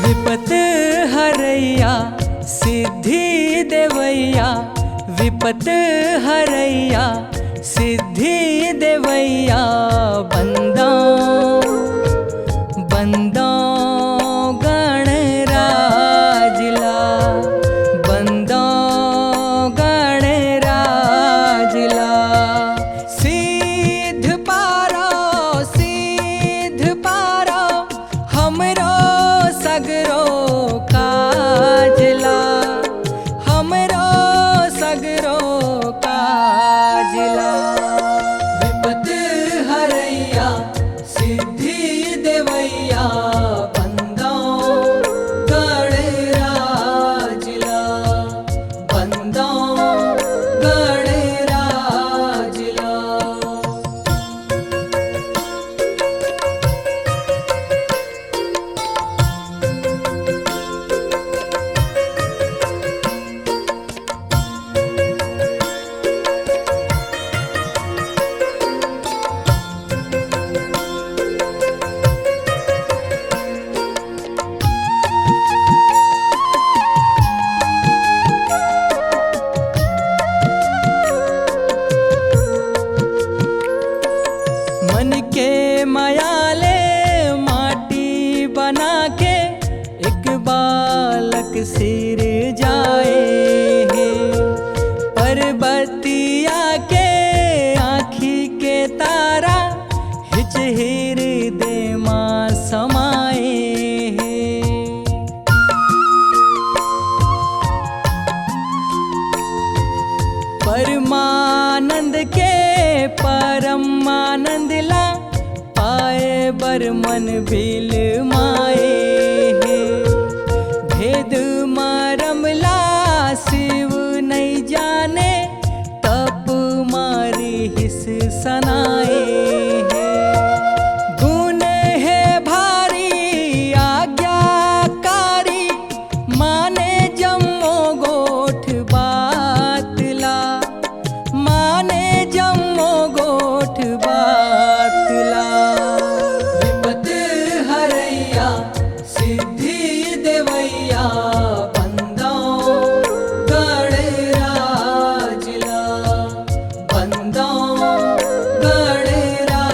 विपत हरैया सिद्धि देवैया, विपत हरैया सिद्धि देवैया। बंदा बंदा गणराजला, बंदा गणराजला। सिद्ध पारो हमरो सगरो काजला, हमरो सगरो काजला। विपत हरैया सिद्धि देवैया, बंदा गणराजला, बंदा गणराजला। मन के मायाले माटी बना के एक बालक सिर जाए है। पर्वतिया के आँखी के तारा हिच हृदय माँ समाए है। परमानंद के परमानंद ला पाए बर मन बिल माए है। भेद मरम ला शिव नहीं जाने, तप मारी हिस सनाए है। गुण है भारी आज्ञाकारी, माने जम्मो गोठ बातला, माने जम्मो गोठ बातला। विपत हरैया सिद्धि देवैया, बंदा गणराजला, बंदा गणराजला।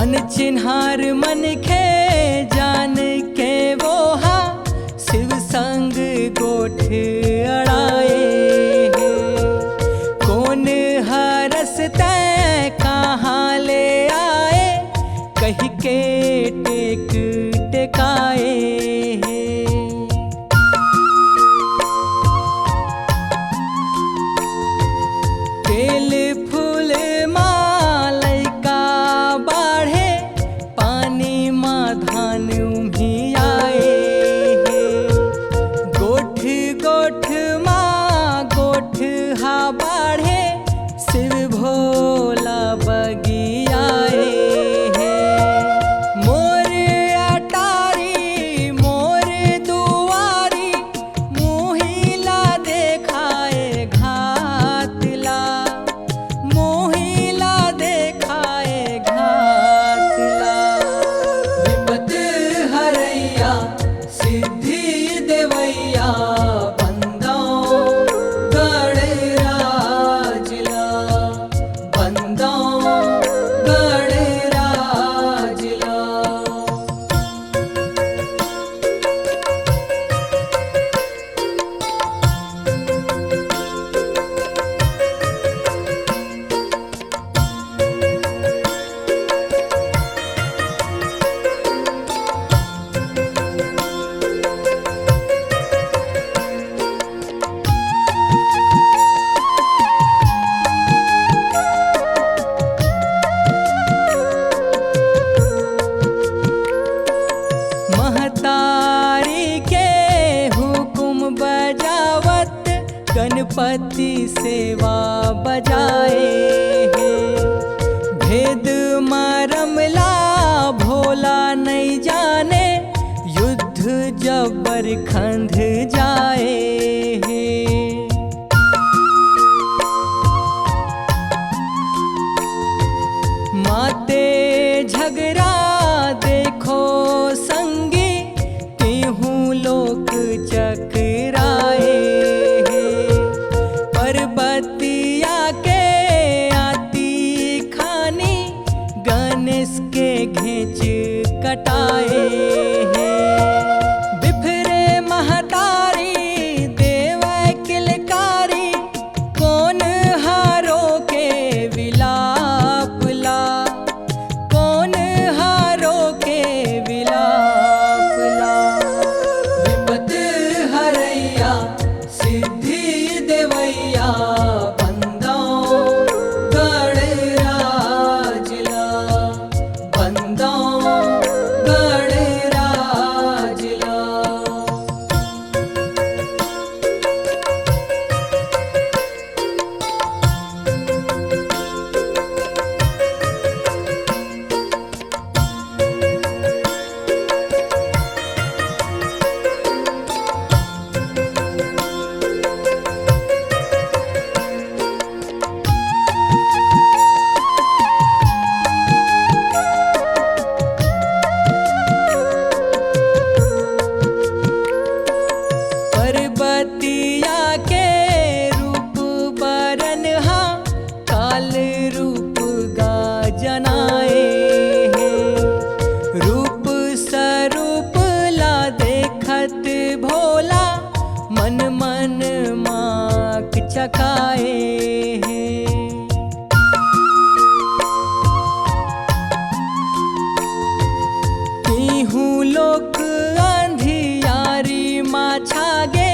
अनचिन्हार मन के जान के वोहा, शिव संग गोठ अड़ाए है। कौन हरस तै कहाँ ले आए, कही के टेक टेकाए है। तेल फूल मालय का बाढ़े, पानी माँ धान उम्ही आए है। गोठ गोठ गणपति सेवा बजाए हैं। भेद मरमला भोला नहीं जाने, युद्ध जबर खंध जाए हैं। माते झगड़ा देखो संगी, केहूँ लोक चकराए हैं। पर्वतिया के आती खानी, गणेश के घेंच कटाए हैं। बिफरे महतारी देव किलकारी, कौन हारो के विलाप ला, कौन हारो के विलाप ला। विपत हरैया सिद्धि देवैया, बंदों गणराज ला, बंदों गणराज ला। पर्वतिया के रूप बरन हा, काल रूप गा जनाए हैं। रूप स्वरूप ला देखत भोला, मन मन माक चकाए हैं। तीहूँ लोक अंधियारी माँ छागे,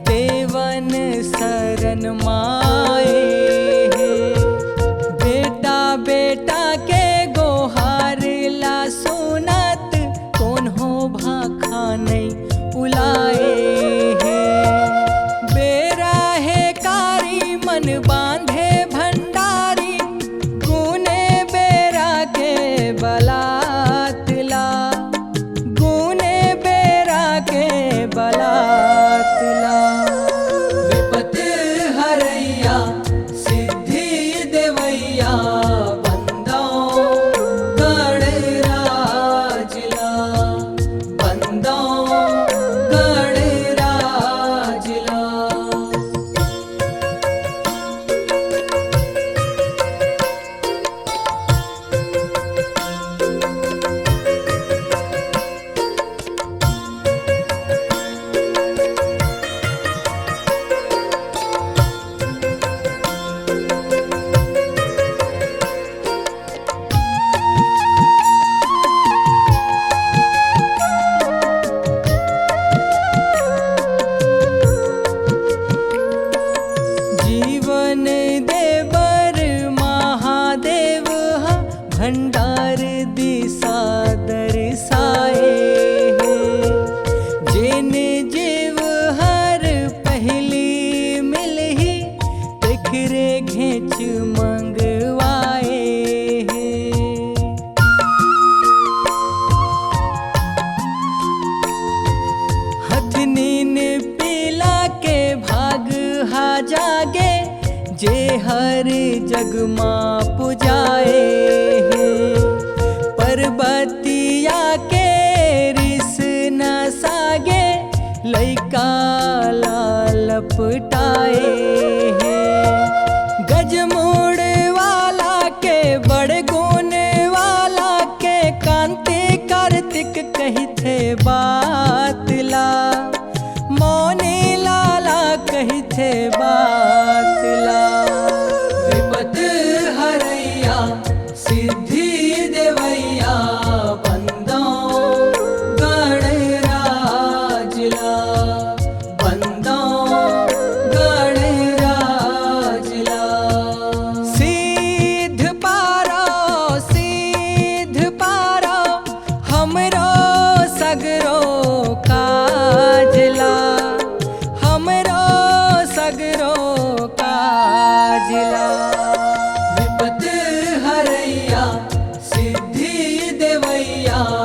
देवन शरण माए हैं। बेटा बेटा के गोहार ला सुनत, कौन हो भाखा नहीं उलाए हैं। बेरा है कारी मन बांधे भंडारी, गुने बेरा के बलात ला, गुने बेरा के बलात ला। विपत हरैया सिद्धि देवैया, बंदों गणराज ला, बंदों गणराज ला। जीवन देवर महादेव हा, भंडार दिशा दर्शाए हैं। जिन जीव हर पहली मिलही, तिखरे घेंच मंगवाए हैं। हथनीन पीला के भाग हा जागे, जे हर जग माँ पुजाए हैं। पर्वतिया के रिस न सागे, लैका लाल पटाए हैं। गजमूड़ वाला के बड़ गुण वाला के, कांति कार्तिक कही थे बात ला, मौनी लाला कही थे बात ला। विपत हरैया सिद्धि मैया